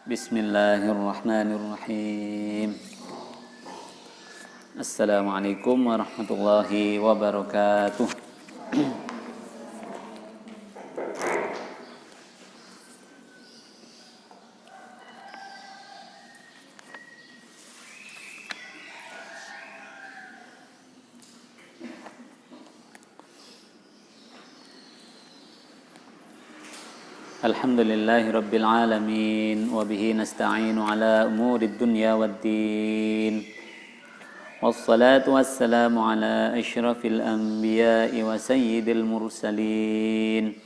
Bismillahirrahmanirrahim. Assalamualaikum warahmatullahi wabarakatuh. Alhamdulillahi rabbil alamin wa bihi nasta'inu ala umurid dunya waddin. Wassalatu wassalamu ala asyrafil anbiya'i wa sayyidil mursalin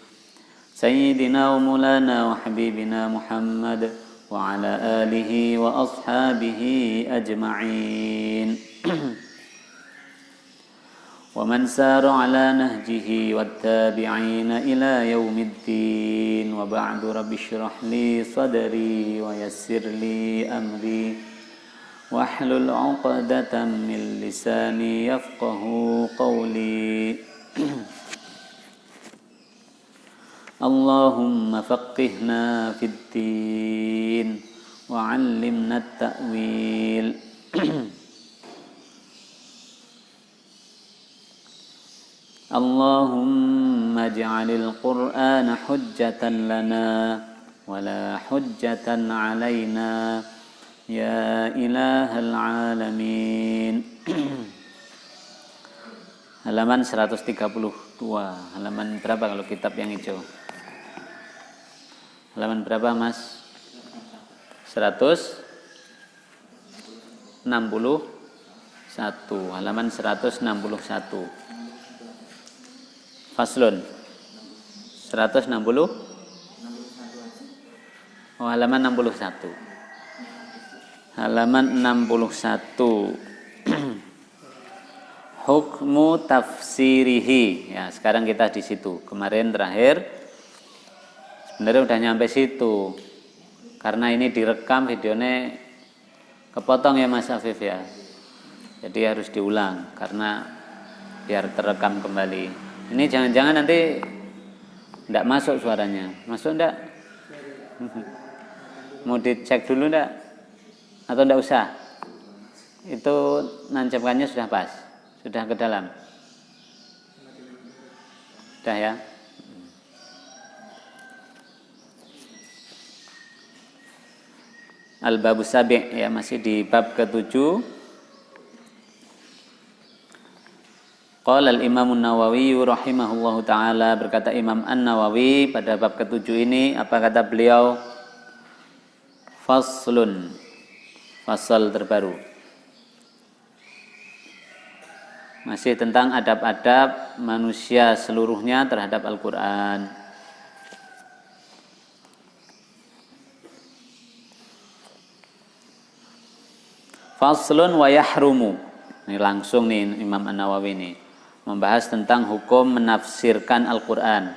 sayyidina wa mulana wa habibina Muhammad wa ala alihi wa ashabihi ajma'in. ومن سار على نهجه والتابعين إلى يوم الدين وبعد رب اشرح لي صدري ويسر لي أمري واحلل عقدة من لساني يفقه قولي اللهم فقهنا في الدين وعلمنا التأويل. Allahumma ja'alil Qur'ana hujjatan lana wala hujjatan alaina ya ilahal alamin. Halaman 132. Halaman berapa kalau kitab yang hijau? Halaman berapa, Mas? 161. Halaman 161. Faslun 160. Oh, halaman 61. Halaman 61. Hukmu tafsirihi. Ya, sekarang kita di situ. Kemarin terakhir sebenarnya udah nyampe situ. Karena ini direkam videonya kepotong ya Mas Afif ya. Jadi harus diulang karena biar terekam kembali. Ini jangan-jangan nanti enggak masuk suaranya. Masuk enggak? Mau dicek dulu enggak? Atau enggak usah? Itu nancapkannya sudah pas? Sudah ke dalam? Sudah ya? Al-Babus Sabi' ya, masih di bab ke-7. Qala al-Imam An-Nawawi rahimahullahu taala, berkata Imam An-Nawawi pada bab ke-7 ini, apa kata beliau? Faslun, fasal terbaru. Masih tentang adab-adab manusia seluruhnya terhadap Al-Qur'an. Faslun wa yahrumu. Ini langsung nih Imam An-Nawawi ini membahas tentang hukum menafsirkan Al-Qur'an.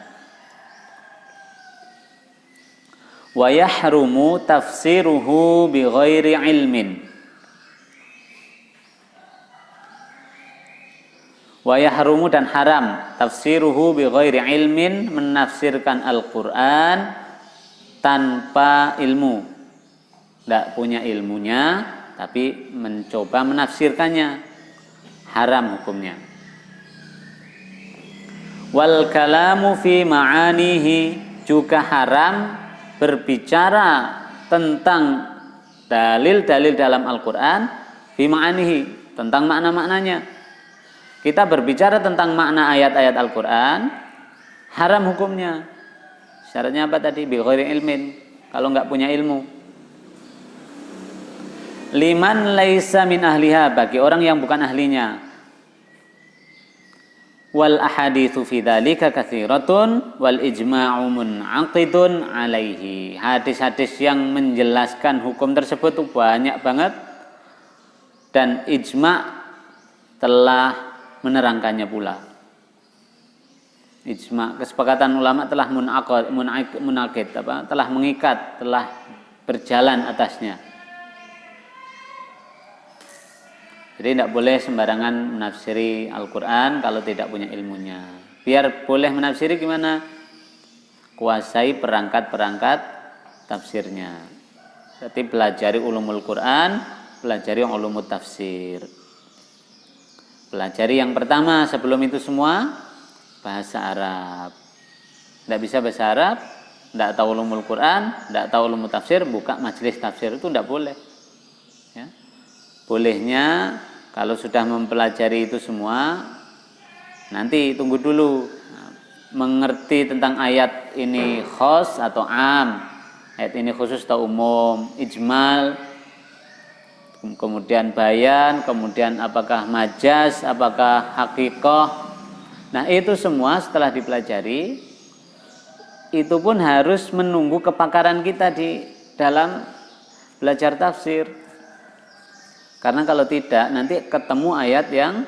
Wa yahrumu tafsiruhu bi ghairi ilmin. Wa yahrumu, dan haram, tafsiruhu bi ghairi ilmin, menafsirkan Al-Qur'an tanpa ilmu. Tidak punya ilmunya tapi mencoba menafsirkannya, haram hukumnya. Wal kalamu fi ma'anihi, juga haram berbicara tentang dalil-dalil dalam Al-Qur'an, fi ma'anihi, tentang makna-maknanya. Kita berbicara tentang makna ayat-ayat Al-Qur'an, haram hukumnya. Syaratnya apa tadi? Bi ghairi ilmin, kalau enggak punya ilmu. Liman laisa min ahliha, bagi orang yang bukan ahlinya. Wal ahaditsu fi dzalika katsiratun wal ijma'u mun'aqidun alaihi. Hadis-hadis yang menjelaskan hukum tersebut itu banyak banget, dan ijma' telah menerangkannya pula. Ijma', kesepakatan ulama telah munaqid, telah mengikat, telah berjalan atasnya. Jadi tidak boleh sembarangan menafsiri Al-Quran kalau tidak punya ilmunya. Biar boleh menafsiri gimana? kuasai perangkat-perangkat tafsirnya. Berarti pelajari ulumul Quran, pelajari ulumul tafsir. Pelajari yang pertama sebelum itu semua bahasa Arab. Tidak bisa bahasa Arab, tidak tahu ulumul Quran, tidak tahu ulumul tafsir, buka majelis tafsir itu tidak boleh. Ya. Bolehnya kalau sudah mempelajari itu semua, nanti tunggu dulu. Mengerti tentang ayat ini khos atau am, ayat ini khusus atau umum, ijmal, kemudian bayan, kemudian apakah majaz, apakah hakikoh. Nah itu semua setelah dipelajari, itu pun harus menunggu kepakaran kita di dalam belajar tafsir. Karena kalau tidak, nanti ketemu ayat yang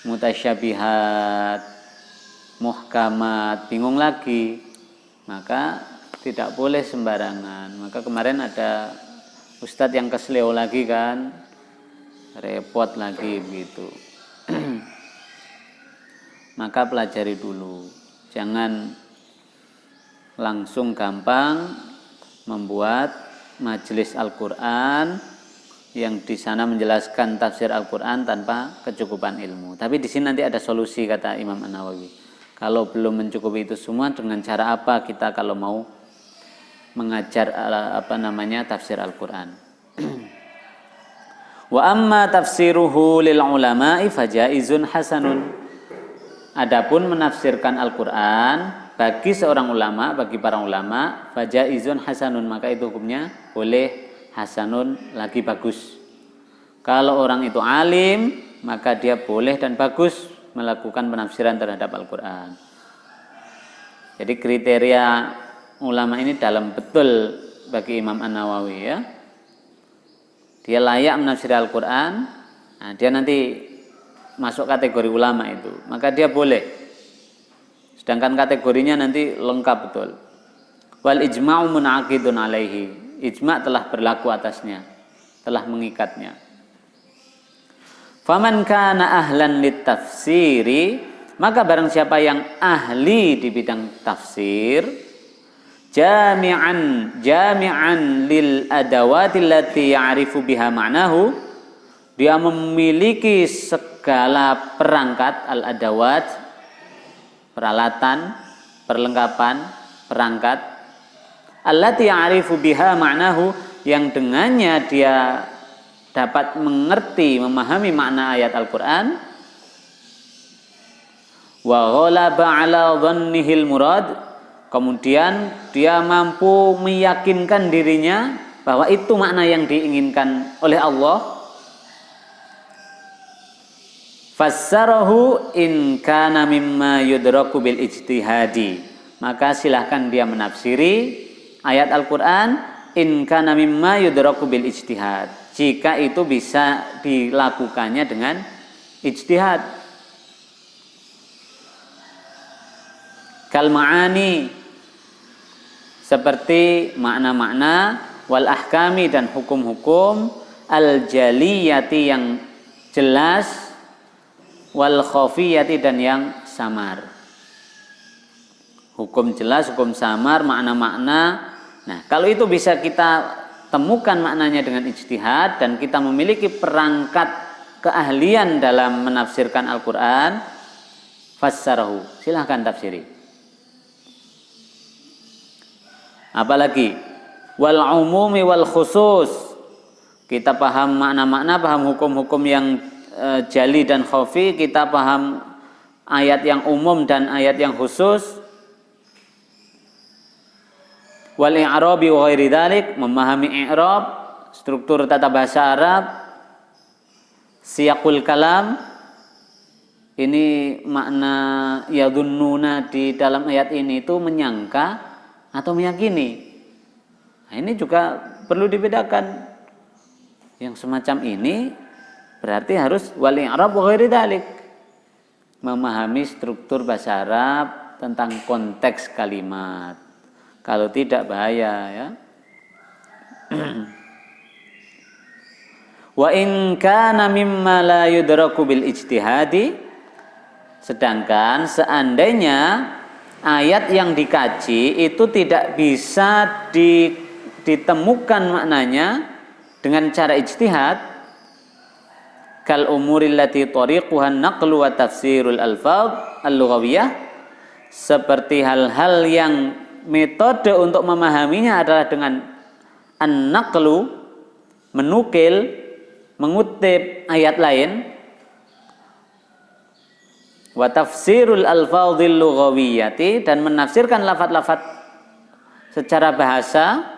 mutasyabihat, muhkamat, bingung lagi. Maka tidak boleh sembarangan. Maka kemarin ada ustadz yang kesleo lagi kan, repot lagi begitu. Maka pelajari dulu, jangan langsung gampang membuat majelis Al-Quran yang di sana menjelaskan tafsir Al-Quran tanpa kecukupan ilmu. Tapi di sini nanti ada solusi, kata Imam An-Nawawi. Kalau belum mencukupi itu semua, dengan cara apa kita kalau mau mengajar tafsir Al-Quran? Wa amma tafsiruhu lil ulama'i fajaizun hasanun. Adapun menafsirkan Al-Quran bagi seorang ulama, bagi para ulama, fajaizun hasanun, maka itu hukumnya boleh, hasanun lagi bagus. Kalau orang itu alim, maka dia boleh dan bagus melakukan penafsiran terhadap Al-Quran. Jadi kriteria ulama ini dalam betul bagi Imam An-Nawawi ya. Dia layak menafsir Al-Quran, nah, dia nanti masuk kategori ulama itu, maka dia boleh. Sedangkan kategorinya nanti lengkap betul. Wal ijma'u munaqidun alaihi. Ijma' telah berlaku atasnya, telah mengikatnya. Faman kana ahlan lit tafsiri, maka barang siapa yang ahli di bidang tafsir, jami'an lil adawati allati ya'rifu biha ma'nahu, dia memiliki segala perangkat, al adawat, peralatan, perlengkapan, perangkat, allati ya'rifu biha ma'nahu, yang dengannya dia dapat mengerti, memahami makna ayat Al-Quran. Wa ghalaba ala dhannihil murad, kemudian dia mampu meyakinkan dirinya bahwa itu makna yang diinginkan oleh Allah. Fassarahu in kana mimma yudraku bil ijtihadi, maka silahkan dia menafsiri ayat Al-Quran in kana mimma yudraku bil ijtihad, jika itu bisa dilakukannya dengan ijtihad. Kal ma'ani, seperti makna-makna, wal ahkami, dan hukum-hukum, al jaliyati, yang jelas, wal khafiyati, dan yang samar. Hukum jelas, hukum samar, makna-makna. Nah, kalau itu bisa kita temukan maknanya dengan ijtihad, dan kita memiliki perangkat keahlian dalam menafsirkan Al-Quran, fassarahu, silahkan tafsiri. Apalagi wal umumi wal khusus, kita paham makna-makna, paham hukum-hukum yang jali dan khafi, kita paham ayat yang umum dan ayat yang khusus. Wal i'rabi wa ghairi dzalik, memahami i'rab, struktur tata bahasa Arab, siyaqul kalam, ini makna yadhunnuna di dalam ayat ini itu menyangka atau meyakini. Nah, ini juga perlu dibedakan. Yang semacam ini berarti harus wal i'rab wa ghairi dzalik, memahami struktur bahasa Arab tentang konteks kalimat. Kalau tidak bahaya ya. Wa in kana mimma la yudraku bil ijtihadi, sedangkan seandainya ayat yang dikaji itu tidak bisa ditemukan maknanya dengan cara ijtihad, kal umuril lati tariquhan naqlu wa tafsirul alfaz al-lughawiyah, seperti hal-hal yang metode untuk memahaminya adalah dengan an-naqlu, menukil, mengutip ayat lain, wa tafsirul alfadhil lughawiyyati, dan menafsirkan lafaz-lafaz secara bahasa,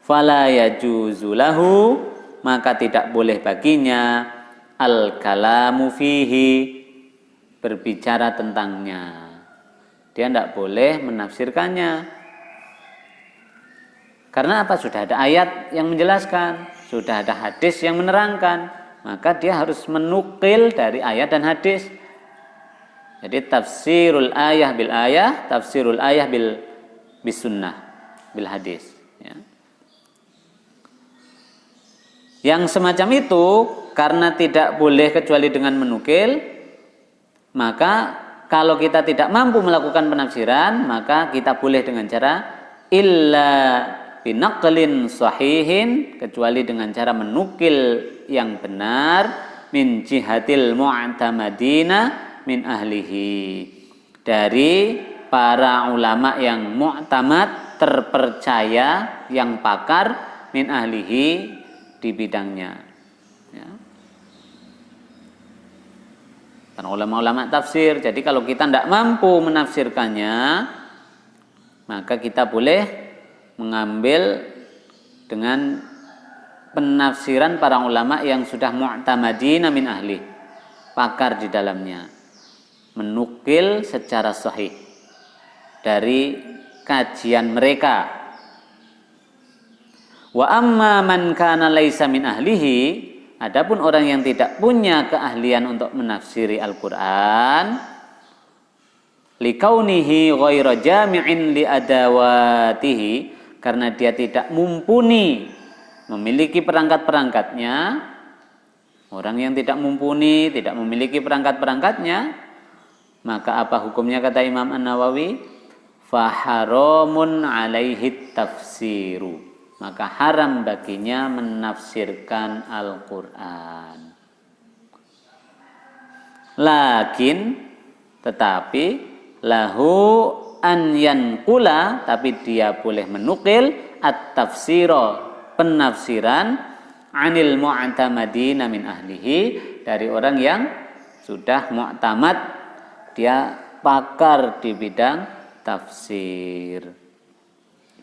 fala yajuzu lahu, maka tidak boleh baginya al kalamu fihi, berbicara tentangnya. Dia tidak boleh menafsirkannya. Karena apa? Sudah ada ayat yang menjelaskan, sudah ada hadis yang menerangkan, maka dia harus menukil dari ayat dan hadis. Jadi tafsirul ayah bil ayah, tafsirul ayah bis sunnah, bil hadis. Ya. Yang semacam itu karena tidak boleh kecuali dengan menukil, maka kalau kita tidak mampu melakukan penafsiran, maka kita boleh dengan cara illa binaqlin sahihin, kecuali dengan cara menukil yang benar, min jihatil mu'tamadina min ahlihi, dari para ulama yang mu'tamad, terpercaya, yang pakar, min ahlihi, di bidangnya. Ya. Karena ulama-ulama tafsir. Jadi kalau kita tidak mampu menafsirkannya, maka kita boleh mengambil dengan penafsiran para ulama yang sudah mu'tamadina min ahli, pakar di dalamnya, menukil secara sahih dari kajian mereka. Wa amma man kana laisa min ahlihi, adapun orang yang tidak punya keahlian untuk menafsiri Al-Qur'an, likaunihi ghaira jami'in li adawatihi, karena dia tidak mumpuni memiliki perangkat-perangkatnya. Orang yang tidak mumpuni, tidak memiliki perangkat-perangkatnya, maka apa hukumnya kata Imam An-Nawawi? Faharamun alaihi tafsiru, maka haram baginya menafsirkan Al-Qur'an. Lakin, tetapi, lahu an yanqula, tapi dia boleh menukil at-tafsira, penafsiran, anil mu'tamadina min ahlihi, dari orang yang sudah mu'tamad, dia pakar di bidang tafsir.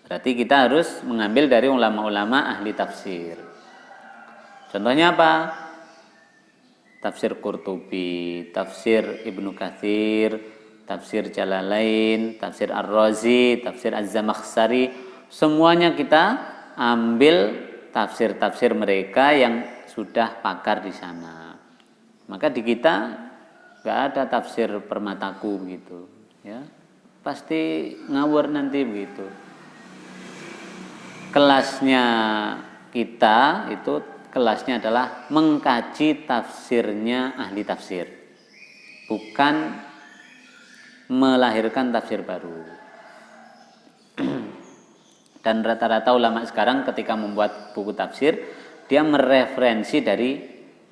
Berarti kita harus mengambil dari ulama-ulama ahli tafsir. Contohnya apa? Tafsir Qurtubi, tafsir Ibnu Katsir, tafsir Jalalain, tafsir Ar-Razi, tafsir Az-Zamakhsyari, semuanya kita ambil tafsir-tafsir mereka yang sudah pakar di sana. Maka di kita nggak ada tafsir permataku begitu, ya. Pasti ngawur nanti begitu. Kelasnya kita itu kelasnya adalah mengkaji tafsirnya ahli tafsir, bukan melahirkan tafsir baru. Dan rata-rata ulama sekarang ketika membuat buku tafsir, dia mereferensi dari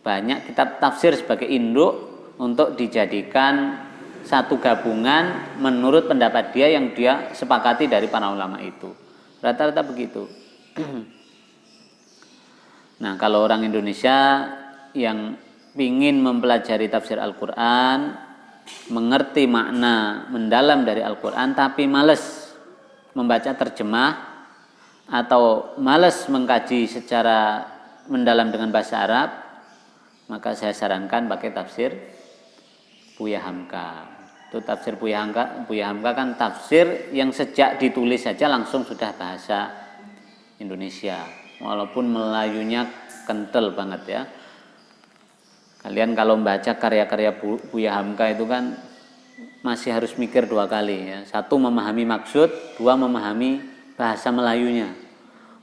banyak kitab tafsir sebagai induk untuk dijadikan satu gabungan menurut pendapat dia yang dia sepakati dari para ulama itu. Rata-rata begitu. Nah, kalau orang Indonesia yang ingin mempelajari tafsir Al-Quran, mengerti makna mendalam dari Al-Quran, tapi malas membaca terjemah atau malas mengkaji secara mendalam dengan bahasa Arab, maka saya sarankan pakai tafsir Buya Hamka. Itu tafsir Buya Hamka kan tafsir yang sejak ditulis saja langsung sudah bahasa Indonesia, walaupun Melayunya kental banget ya. Kalian kalau membaca karya-karya Buya Hamka itu kan masih harus mikir dua kali ya. Satu, memahami maksud, dua, memahami bahasa Melayunya.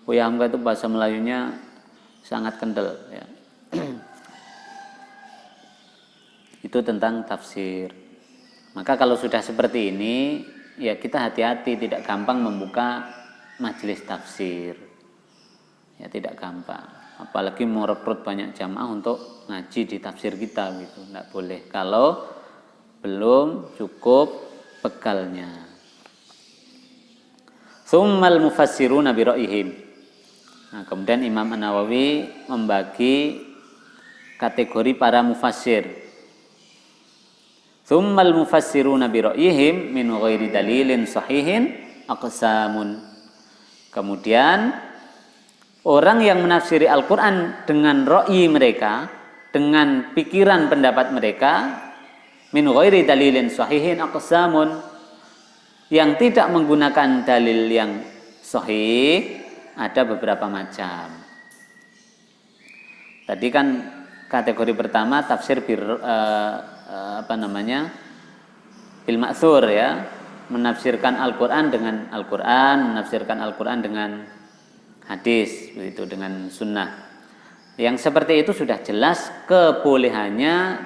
Buya Hamka itu bahasa Melayunya sangat kental ya. Itu tentang tafsir. Maka kalau sudah seperti ini, ya kita hati-hati, tidak gampang membuka majelis tafsir. Ya tidak gampang. Apalagi merekrut banyak jamaah untuk ngaji di tafsir kita gitu. Tidak boleh kalau belum cukup bekalnya. Tsummal mufassiruna bi ra'yihim. Nah, kemudian Imam An-Nawawi membagi kategori para mufassir. Tsummal mufassiruna bi ra'yihim min ghairi dalilin sahihin aqsamun. Kemudian orang yang menafsiri Al-Qur'an dengan ra'yi mereka, dengan pikiran pendapat mereka, min ghairi dalilin sahihin aqsamun, yang tidak menggunakan dalil yang sahih, ada beberapa macam. Tadi kan kategori pertama tafsir bil ma'tsur ya, menafsirkan Al-Qur'an dengan Al-Qur'an, menafsirkan Al-Qur'an dengan hadis, begitu, dengan sunnah. Yang seperti itu sudah jelas kebolehannya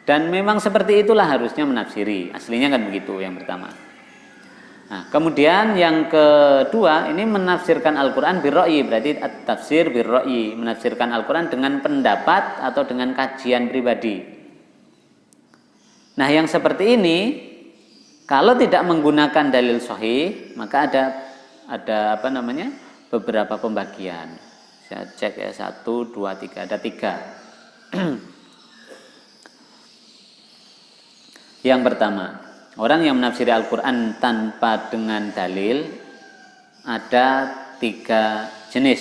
dan memang seperti itulah harusnya menafsiri. Aslinya kan begitu yang pertama. Nah, kemudian yang kedua ini menafsirkan Al-Qur'an bir-ra'yi, berarti tafsir bir-ra'yi, menafsirkan Al-Qur'an dengan pendapat atau dengan kajian pribadi. Nah, yang seperti ini kalau tidak menggunakan dalil sahih, maka ada beberapa pembagian. Saya cek ya, 1, 2, 3, ada 3. Yang pertama, orang yang menafsiri Al-Qur'an tanpa dengan dalil ada 3 jenis.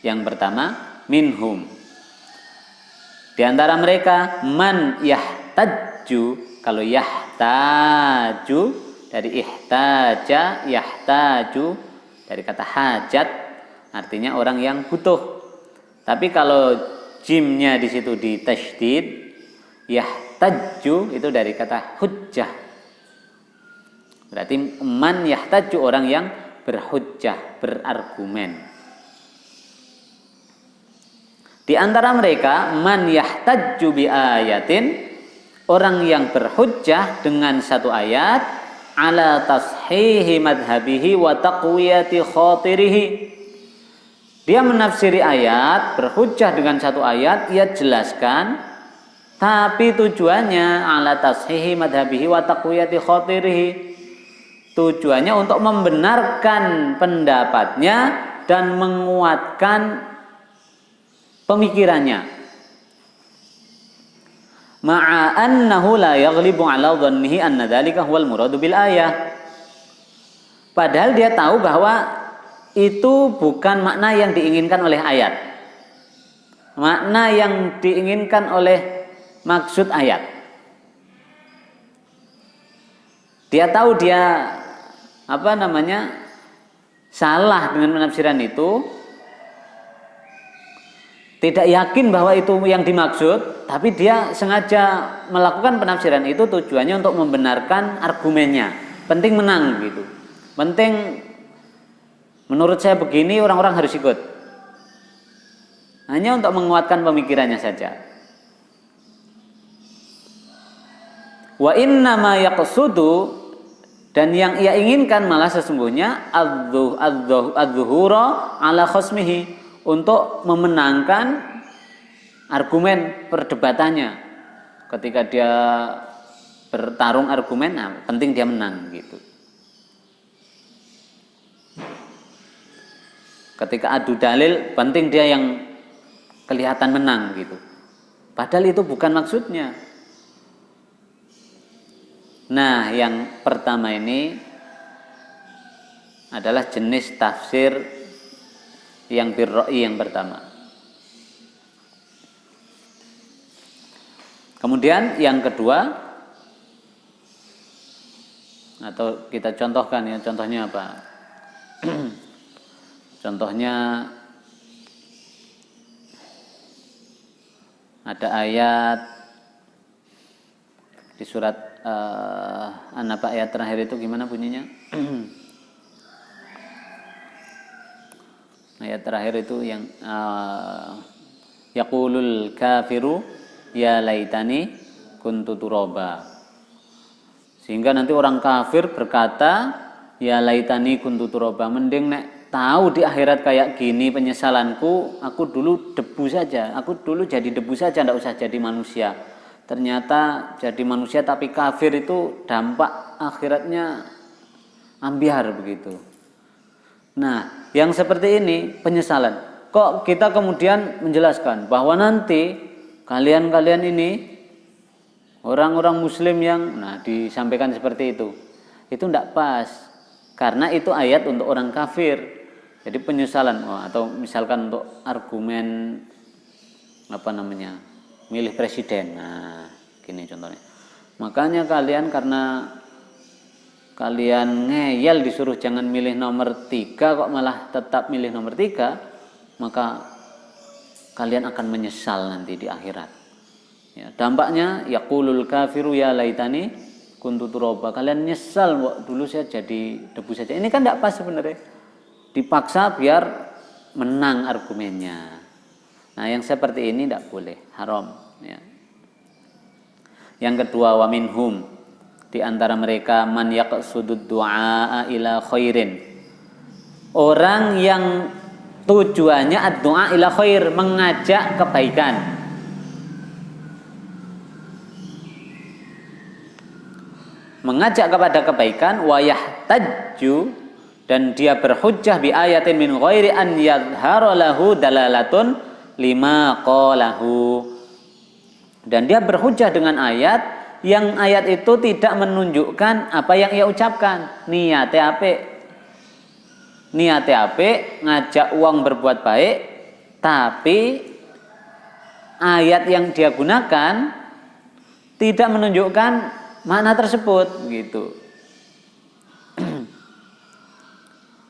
Yang pertama, minhum. Di antara mereka man yahtaju. Kalau yahtaju dari ihtaja, yahtaju dari kata hajat, artinya orang yang butuh. Tapi kalau jimnya di situ di tasydid, yahtaju itu dari kata hujjah. Berarti man yahtaju, orang yang berhujjah, berargumen. Di antara mereka man yahtaju bi ayatin, orang yang berhujjah dengan satu ayat, ala tashihi madhabihi wa taqwiyati khotirihi. Dia menafsiri ayat, berhujjah dengan satu ayat, ia jelaskan, tapi tujuannya ala tashihi madhabihi wa taqwiyati khotirihi. Tujuannya untuk membenarkan pendapatnya dan menguatkan pemikirannya. Ma'a annahu la yaghlibu ala dhannihi anna dzalika huwal muradu bil ayah. Padahal dia tahu bahwa itu bukan makna yang diinginkan oleh ayat. Makna yang diinginkan oleh maksud ayat. Dia tahu dia salah dengan penafsiran itu, tidak yakin bahwa itu yang dimaksud, tapi dia sengaja melakukan penafsiran itu tujuannya untuk membenarkan argumennya. Penting menang gitu. Penting menurut saya begini, orang-orang harus ikut. Hanya untuk menguatkan pemikirannya saja. Wa inna ma yaqsudu, dan yang ia inginkan malah sesungguhnya adzuhura ala khosmihi, untuk memenangkan argumen perdebatannya. Ketika dia bertarung argumen, penting dia menang gitu. Ketika adu dalil, penting dia yang kelihatan menang gitu. Padahal itu bukan maksudnya. Nah, yang pertama ini adalah jenis tafsir yang bir-ra'yi yang pertama. Kemudian yang kedua, atau kita contohkan ya, contohnya apa? Contohnya ada ayat di surat An-Naba ayat terakhir itu gimana bunyinya? Ayat terakhir itu yang yaqulul kafiru ya laitani kuntu turaba. Sehingga nanti orang kafir berkata, ya laitani kuntu turaba, mending nek tahu di akhirat kayak gini penyesalanku, aku dulu debu saja, aku dulu jadi debu saja, ndak usah jadi manusia. Ternyata jadi manusia tapi kafir itu dampak akhiratnya ambiar begitu. Nah, yang seperti ini penyesalan. Kok kita kemudian menjelaskan bahwa nanti kalian-kalian ini orang-orang muslim yang disampaikan seperti itu tidak pas, karena itu ayat untuk orang kafir. Jadi penyesalan atau misalkan untuk argumen milih presiden, gini contohnya, makanya kalian karena kalian ngeyel disuruh jangan milih nomor 3 kok malah tetap milih nomor 3, maka kalian akan menyesal nanti di akhirat. Ya, dampaknya yaqulul kafiru ya laitani kuntu turaba. Kalian nyesal dulu saya jadi debu saja. Ini kan tidak pas sebenarnya. Dipaksa biar menang argumennya. Nah, yang seperti ini tidak boleh, haram. Ya. Yang kedua, wa minhum, di antara mereka man yaqsudud du'a ila khairin. Orang yang tujuannya ad-du'a ila khair, mengajak kebaikan. Mengajak kepada kebaikan, wa yahtaju, dan dia berhujjah bi ayatin min ghairi an yadhhara lahu dalalatun lima qalahu. Dan dia berhujjah dengan ayat yang ayat itu tidak menunjukkan apa yang ia ucapkan. Niate apik, ngajak uang berbuat baik, tapi ayat yang dia gunakan tidak menunjukkan makna tersebut gitu.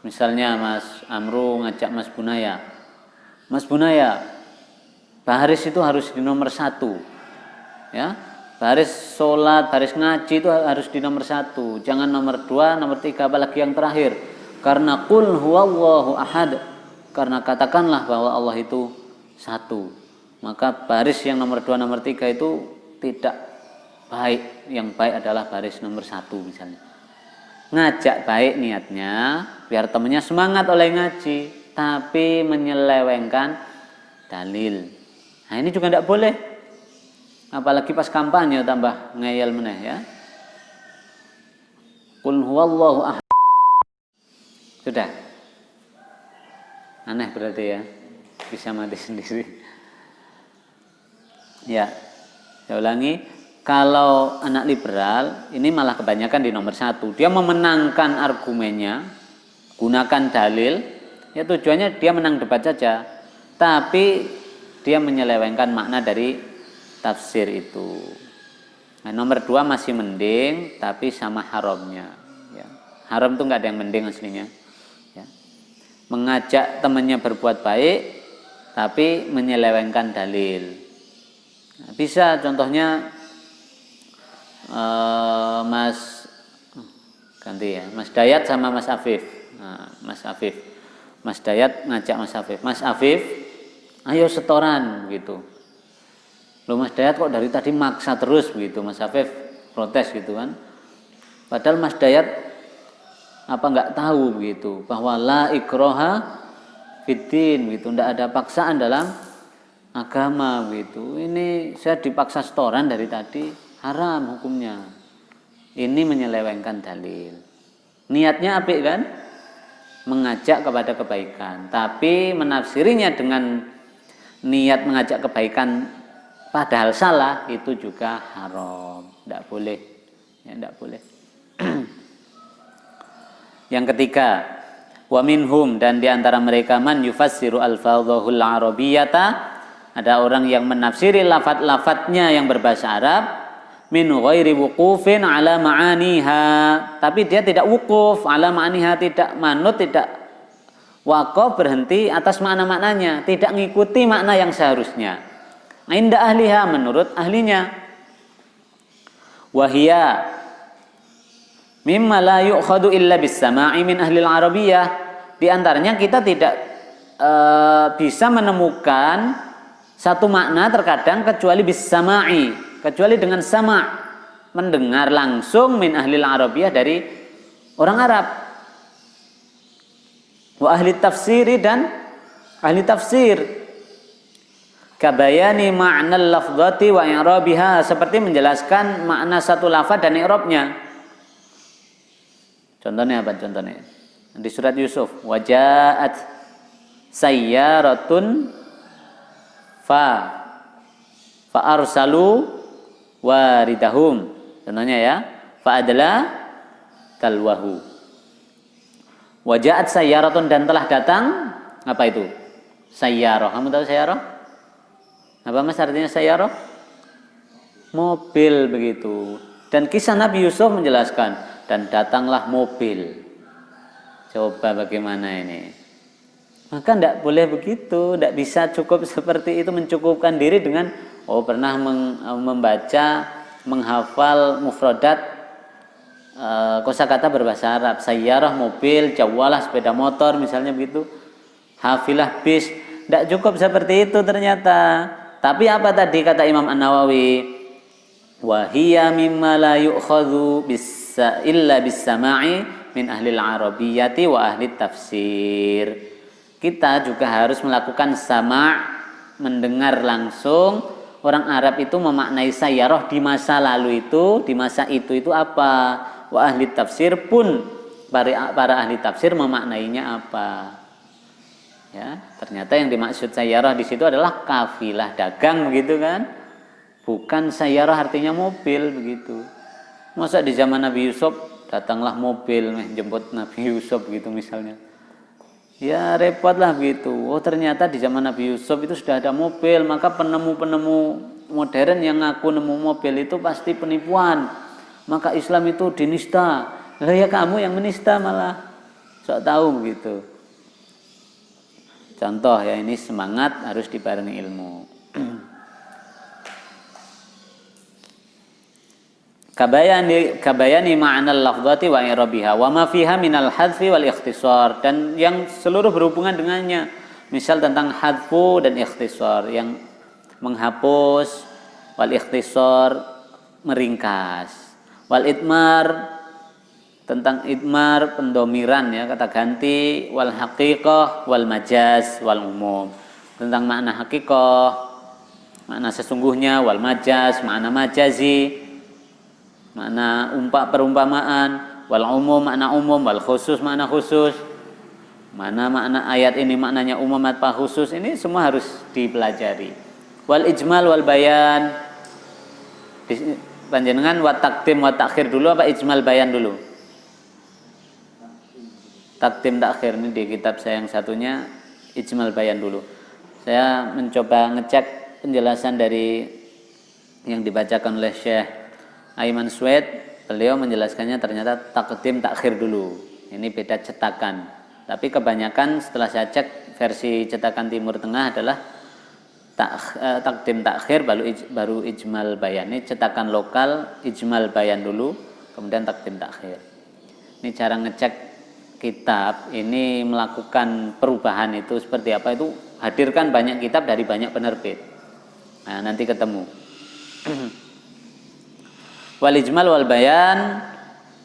Misalnya Mas Amru ngajak Mas Bunaya, baris itu harus di nomor 1, ya, baris sholat, baris ngaji itu harus di nomor 1, jangan nomor 2, nomor 3, apalagi yang terakhir. Karena qul huwallahu ahad, karena katakanlah bahwa Allah itu 1, maka baris yang nomor 2, nomor 3 itu tidak baik. Yang baik adalah baris nomor 1 misalnya. Ngajak baik niatnya biar temennya semangat oleh ngaji, tapi menyelewengkan dalil. Nah, ini juga tidak boleh. Apalagi pas kampanye tambah ngeyel meneh ya. Qul huwallahu ahad. Sudah. Aneh berarti ya. Bisa mati sendiri. Ya. Saya ulangi. Kalau anak liberal ini malah kebanyakan di nomor 1. Dia memenangkan argumennya, gunakan dalil, ya tujuannya dia menang debat saja. Tapi dia menyelewengkan makna dari tafsir itu. Nah, nomor 2 masih mending, tapi sama haramnya. Ya. Haram itu nggak ada yang mending aslinya. Ya. Mengajak temannya berbuat baik, tapi menyelewengkan dalil. Nah, bisa contohnya Mas Dayat sama Mas Afif. Nah, Mas Dayat ngajak Mas Afif, ayo setoran gitu. Loh, Mas Dayat kok dari tadi maksa terus begitu. Mas Afif protes gitu kan. Padahal Mas Dayat nggak tahu begitu bahwa la ikroha fiddin gitu, ndak ada paksaan dalam agama begitu. Ini saya dipaksa setoran dari tadi, haram hukumnya. Ini menyelewengkan dalil. Niatnya apik kan? Mengajak kepada kebaikan, tapi menafsirinya dengan niat mengajak kebaikan padahal salah, itu juga haram. Tidak boleh. Ya, tidak boleh. Yang ketiga, wa minhum, dan diantara mereka man yufassiru al-fadhahul arabiyyata, ada orang yang menafsiri lafaz-lafaznya yang berbahasa Arab min ghairi wuqufin ala ma'aniha, tapi dia tidak wukuf ala ma'aniha, tidak manut, tidak waqaf, berhenti atas makna-maknanya, tidak mengikuti makna yang seharusnya. Inda ahliha, menurut ahlinya. Wahia mimma la yu'khadu illa bis sama'i min ahli al-arabiyyah. Di antaranya kita tidak bisa menemukan satu makna terkadang kecuali bis sama'i, kecuali dengan sama'. mendengar langsung min ahlil Arabiyah dari orang Arab. Wa ahli tafsiri dan ahli tafsir. Kabayani ma'nal lafdhati wa i'rabiha, seperti menjelaskan makna satu lafaz dan i'rabnya. Contohnya apa contohnya? Di surat Yusuf, waja'at sayyaratun fa arsalu waridahum. Contohnya ya, fa adla talwahu. Waja'at sayyaratun, dan telah datang apa itu? Sayyarah. Kamu tahu sayyarah? Apa Mas artinya sayyarah? Mobil begitu. Dan kisah Nabi Yusuf menjelaskan, dan datanglah mobil. Coba bagaimana ini? Maka tidak boleh begitu, tidak bisa cukup seperti itu, mencukupkan diri dengan pernah membaca, menghafal mufradat kosakata berbahasa Arab. Sayyarah mobil, jawalah sepeda motor misalnya begitu. Hafilah bis, tidak cukup seperti itu ternyata. Tapi apa tadi kata Imam An-Nawawi? Wahiyya mimma la yu'khadhu illa bis-sama'i min ahli al-arabiyyati wa ahli tafsir. Kita juga harus melakukan sama', mendengar langsung. Orang Arab itu memaknai sayyarah di masa lalu itu, di masa itu apa? Wa ahli tafsir pun para ahli tafsir memaknainya apa? Ya, ternyata yang dimaksud sayyarah di situ adalah kafilah dagang begitu kan? Bukan sayyarah artinya mobil begitu. Masa di zaman Nabi Yusuf datanglah mobil jemput Nabi Yusuf gitu misalnya. Ya repotlah gitu. Oh ternyata di zaman Nabi Yusuf itu sudah ada mobil, maka penemu-penemu modern yang ngaku nemu mobil itu pasti penipuan. Maka Islam itu dinista. Lah ya kamu yang menista malah. Sok tahu begitu. Contoh ya, ini semangat harus dibarengi ilmu. Kabayani ma'anal lafdhati wa i'rabiha wa ma fiha minal hadfi wal ikhtisar, dan yang seluruh berhubungan dengannya, misal tentang hadfu dan ikhtisar, yang menghapus, wal ikhtisar meringkas, wal idmar tentang idmar pendomiran ya, kata ganti, wal haqiqah wal majaz wal umum, tentang makna haqiqah, makna sesungguhnya, wal majaz, makna majazi, makna perumpamaan, wal umum makna umum, wal khusus makna khusus, mana makna ayat ini maknanya umum atau khusus, ini semua harus dipelajari. Wal ijmal wal bayan, panjenengan wa takdim wa takhir dulu apa ijmal bayan dulu? Takdim takhir, ini di kitab saya yang satunya ijmal bayan dulu. Saya mencoba ngecek penjelasan dari yang dibacakan oleh Syekh Aiman Sued, beliau menjelaskannya ternyata takdim takhir dulu. Ini beda cetakan. Tapi kebanyakan setelah saya cek versi cetakan Timur Tengah adalah takdim takhir baru ijmal bayan. Ini cetakan lokal ijmal bayan dulu, kemudian takdim takhir. Ini cara ngecek kitab ini melakukan perubahan itu seperti apa, itu hadirkan banyak kitab dari banyak penerbit. Nah, nanti ketemu. Wal ijmal wal bayan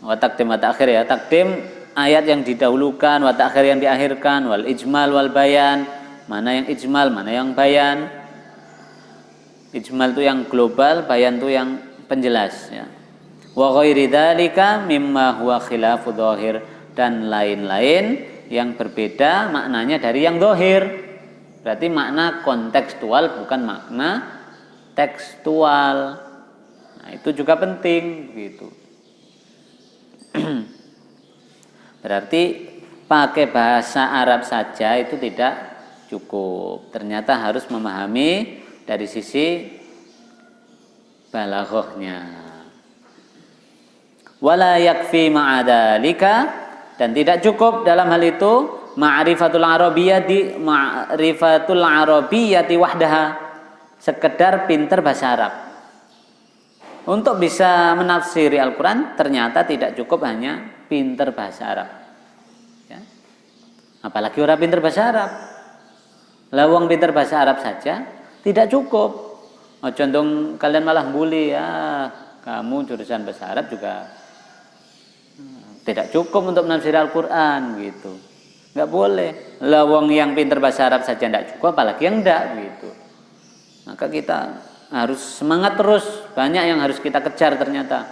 wa takdim wa ta'khir ya. Takdim ayat yang didahulukan, wa ta'khir yang diakhirkan, wal ijmal wal bayan, mana yang ijmal, mana yang bayan. Ijmal itu yang global, bayan itu yang penjelas ya. Wa ghairi dzalika mimma huwa khilafu dzahir, dan lain-lain yang berbeda maknanya dari yang dzahir. Berarti makna kontekstual bukan makna tekstual. Nah, itu juga penting gitu. Berarti pakai bahasa Arab saja itu tidak cukup. Ternyata harus memahami dari sisi balaghahnya. Wala yakfi ma'adalika, dan tidak cukup dalam hal itu ma'rifatul arabiyyati wahdaha, sekedar pinter bahasa Arab. Untuk bisa menafsiri Al-Quran ternyata tidak cukup hanya pinter bahasa Arab ya. Apalagi orang pinter bahasa Arab. Lawang pinter bahasa Arab saja tidak cukup. Condong kalian malah bully ya, kamu jurusan bahasa Arab juga tidak cukup untuk menafsir Al-Quran gitu. Nggak boleh. Lawang yang pinter bahasa Arab saja tidak cukup, apalagi yang enggak gitu. Maka kita harus semangat terus. Banyak yang harus kita kejar ternyata.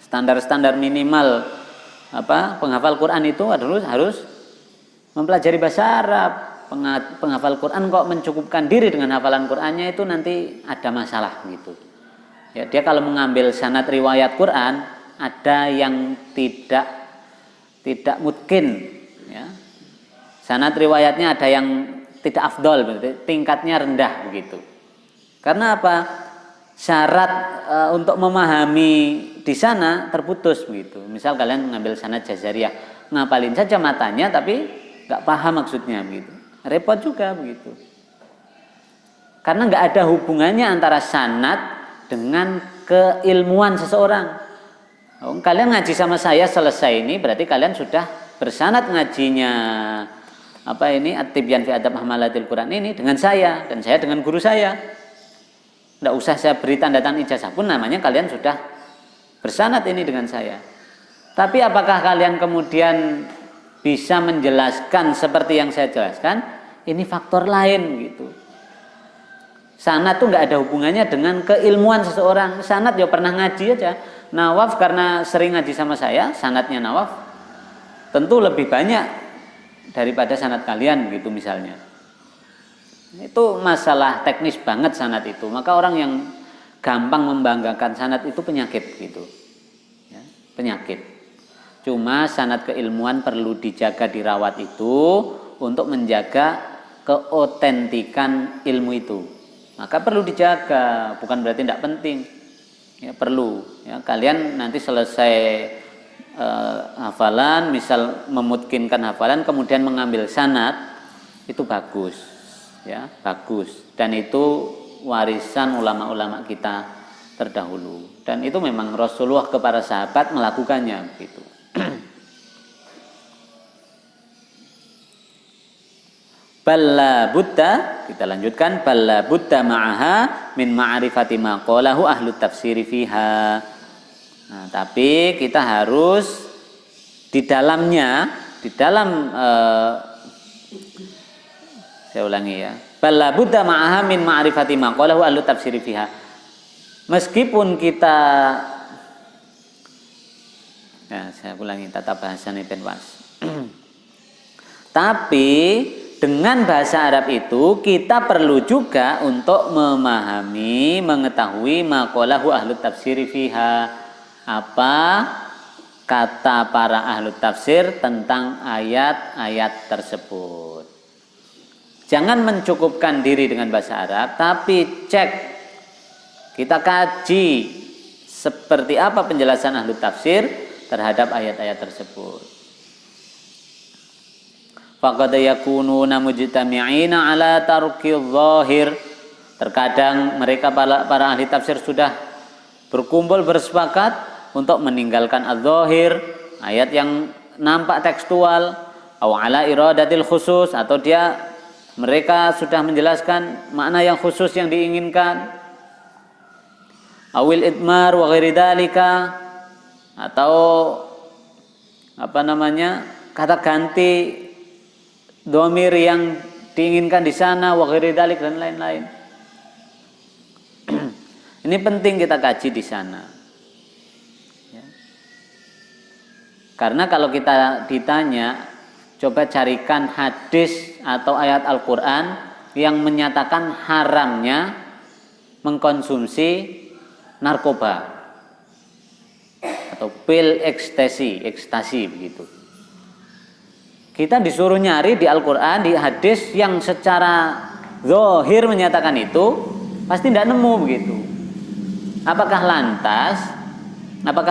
Standar-standar minimal penghafal Quran itu harus mempelajari bahasa Arab. Penghafal Quran kok mencukupkan diri dengan hafalan Qurannya, itu nanti ada masalah gitu. Ya, dia kalau mengambil sanad riwayat Quran, ada yang tidak mungkin, ya. Sanad riwayatnya ada yang tidak afdol, tingkatnya rendah begitu. Karena apa? Syarat untuk memahami di sana terputus begitu. Misal kalian mengambil sanad Jazariyah, ngapalin saja matanya tapi nggak paham maksudnya begitu. Repot juga begitu. Karena nggak ada hubungannya antara sanad dengan keilmuan seseorang. Kalian ngaji sama saya selesai ini, berarti kalian sudah bersanad ngajinya At-Tibyan fi Adab Hamalatil Quran ini dengan saya, dan saya dengan guru saya. Tidak usah saya beri tanda tangan ijazah pun, namanya kalian sudah bersanad ini dengan saya. Tapi apakah kalian kemudian bisa menjelaskan seperti yang saya jelaskan? Ini faktor lain gitu. Sanad tuh nggak ada hubungannya dengan keilmuan seseorang. Sanad ya pernah ngaji aja. Nawaf karena sering ngaji sama saya, sanadnya Nawaf tentu lebih banyak daripada sanad kalian gitu misalnya. Itu masalah teknis banget sanad itu. Maka orang yang gampang membanggakan sanad itu penyakit gitu. Ya, penyakit. Cuma sanad keilmuan perlu dijaga, dirawat itu untuk menjaga keotentikan ilmu itu. Maka perlu dijaga, bukan berarti tidak penting. Ya, perlu. Ya, kalian nanti selesai hafalan, misal memutkinkan hafalan, kemudian mengambil sanad, itu bagus. Ya, bagus. Dan itu warisan ulama-ulama kita terdahulu. Dan itu memang Rasulullah kepada sahabat melakukannya begitu. Balla Buddha, kita lanjutkan, balla Buddha ma'aha min ma'rifati ma qalahu ahlu tafsiri fiha. Nah, tapi kita harus di dalam saya ulangi ya. Balla Buddha ma'aha min ma'rifati ma qalahu ahlu tafsiri fiha. Meskipun kita saya ulangi tata bahasane ben was. Tapi dengan bahasa Arab itu kita perlu juga untuk memahami, mengetahui maqalahu ahlu tafsiri fiha, apa kata para ahlu tafsir tentang ayat-ayat tersebut. Jangan mencukupkan diri dengan bahasa Arab, tapi cek, kita kaji seperti apa penjelasan ahlu tafsir terhadap ayat-ayat tersebut. Faqad yakununa mujtami'ina ala tarkil zahir. Terkadang mereka para ahli tafsir sudah berkumpul bersepakat untuk meninggalkan az-zahir, ayat yang nampak tekstual, aw ala iradatil khusus, atau mereka sudah menjelaskan makna yang khusus yang diinginkan, awil idmar wa ghairi dzalika, atau kata ganti dhamir yang diinginkan di sana, wa ghairi dzalik, dan lain-lain. Ini penting kita kaji di sana. Ya. Karena kalau kita ditanya, coba carikan hadis atau ayat Al-Quran yang menyatakan haramnya mengkonsumsi narkoba atau pil ekstasi begitu. Kita disuruh nyari di Al-Quran, di hadis yang secara zahir menyatakan itu, pasti tidak nemu begitu. Apakah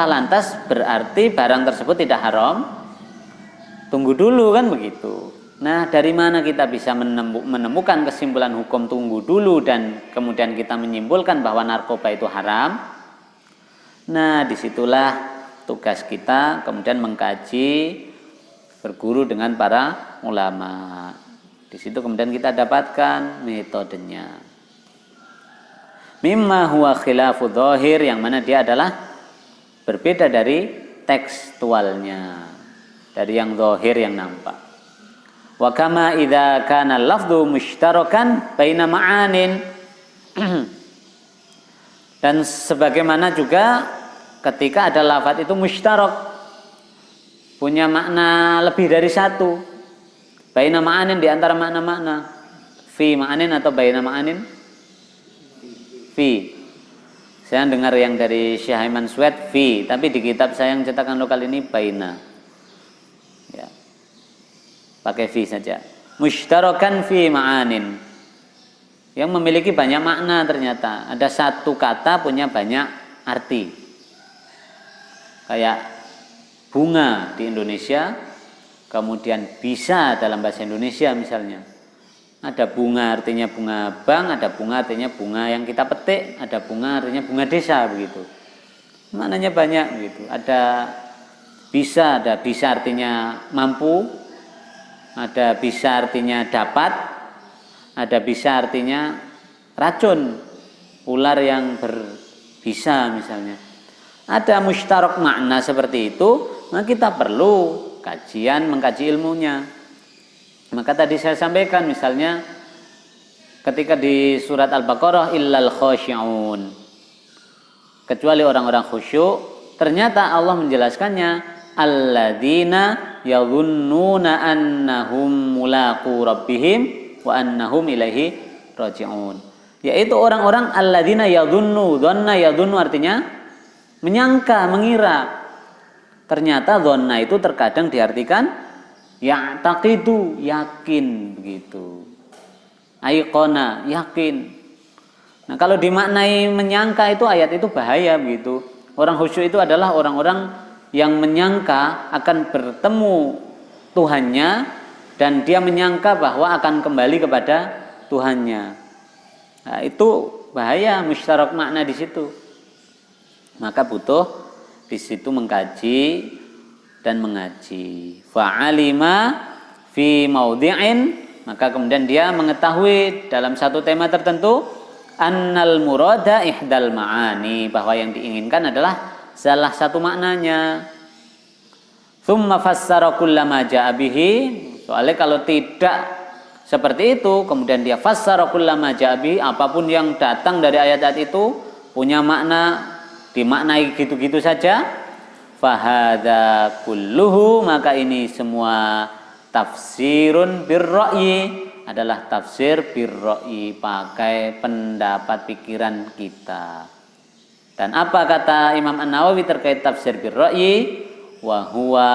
lantas berarti barang tersebut tidak haram? Tunggu dulu kan begitu. Nah, dari mana kita bisa menemukan kesimpulan hukum tunggu dulu dan kemudian kita menyimpulkan bahwa narkoba itu haram? Nah, disitulah tugas kita kemudian mengkaji, berguru dengan para ulama. Di situ kemudian kita dapatkan metodenya. Mimma huwa khilafu dhahir, yang mana dia adalah berbeda dari tekstualnya, dari yang zahir yang nampak. Wa kama idza kana lafdhu mushtarakan baina ma'anin. Dan sebagaimana juga ketika ada lafaz itu mushtarak, punya makna lebih dari satu. Baina ma'anin, di antara makna-makna. Fi ma'anin atau baina ma'anin? Fi. Saya dengar yang dari Syekh Aiman Swed fi, tapi di kitab saya yang cetakan lokal ini baina. Ya. Pakai fi saja. Mushtarakan fi ma'anin. Yang memiliki banyak makna ternyata. Ada satu kata punya banyak arti. Kayak bunga di Indonesia, kemudian bisa dalam bahasa Indonesia misalnya. Ada bunga artinya bunga bank, ada bunga artinya bunga yang kita petik, ada bunga artinya bunga desa begitu. Maknanya banyak begitu. Ada bisa artinya mampu, ada bisa artinya dapat, ada bisa artinya racun, ular yang berbisa misalnya. Ada mushtarak makna seperti itu, maka kita perlu mengkaji ilmunya. Maka tadi saya sampaikan misalnya ketika di surat Al-Baqarah illal khasyi'un, kecuali orang-orang khusyuk, ternyata Allah menjelaskannya alladzina yadhunnuna annahum mulaqu rabbihim wa annahum ilaihi raji'un, yaitu orang-orang alladzina yadhunnu. Dhanna yadhunnu artinya menyangka, mengira. Ternyata dhanna itu terkadang diartikan ya'taqidu, yakin begitu. Aiqona, yakin. Nah, kalau dimaknai menyangka itu ayat itu bahaya begitu. Orang khusyuk itu adalah orang-orang yang menyangka akan bertemu Tuhannya dan dia menyangka bahwa akan kembali kepada Tuhannya. Nah, itu bahaya, musytarak makna di situ. Maka butuh di situ mengkaji dan mengaji. Fa'alima fi maudhi'in, maka kemudian dia mengetahui dalam satu tema tertentu annal murada ihdal ma'ani, bahwa yang diinginkan adalah salah satu maknanya. Tsumma fassara kullama ja'a bihi, soalnya kalau tidak seperti itu kemudian dia fassara kullama ja'a bihi, apapun yang datang dari ayat-ayat itu punya makna, dimaknai gitu-gitu saja, fahadha kulluhu, maka ini semua tafsirun birra'yi, adalah tafsir birra'yi, pakai pendapat pikiran kita. Dan apa kata Imam An-Nawawi terkait tafsir birra'yi? Wa huwa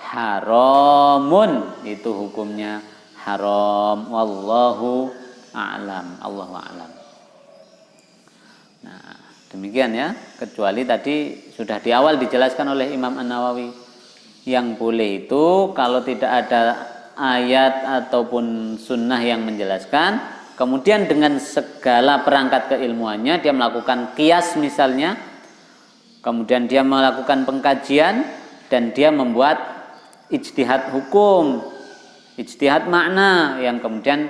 haramun, itu hukumnya haram. Wallahu a'lam. Allahu a'lam. Nah, demikian ya, kecuali tadi sudah di awal dijelaskan oleh Imam An-Nawawi, yang boleh itu kalau tidak ada ayat ataupun sunnah yang menjelaskan, kemudian dengan segala perangkat keilmuannya dia melakukan qiyas misalnya, kemudian dia melakukan pengkajian dan dia membuat ijtihad hukum, ijtihad makna, yang kemudian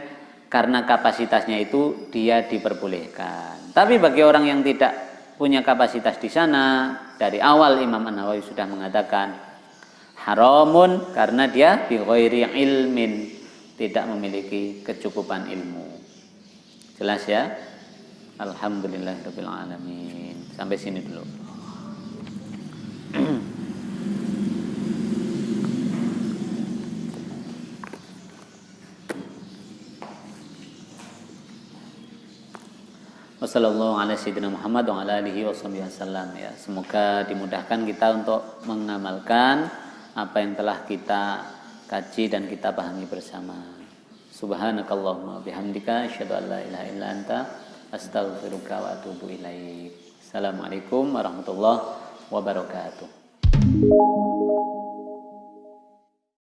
karena kapasitasnya itu dia diperbolehkan. Tapi bagi orang yang tidak punya kapasitas di sana, dari awal Imam An-Nawawi sudah mengatakan haramun karena dia bi ghairi ilmin, tidak memiliki kecukupan ilmu. Jelas ya? Alhamdulillahirabbil alamin. Sampai sini dulu. Wassallallahu ala sayyidina Muhammad wa ala alihi wasallam. Ya, semoga dimudahkan kita untuk mengamalkan apa yang telah kita kaji dan kita pahami bersama. Subhanakallahumma bihamdika asyhadu an la ilaha illa anta astaghfiruka wa atubu ilaik. Assalamualaikum warahmatullahi wabarakatuh.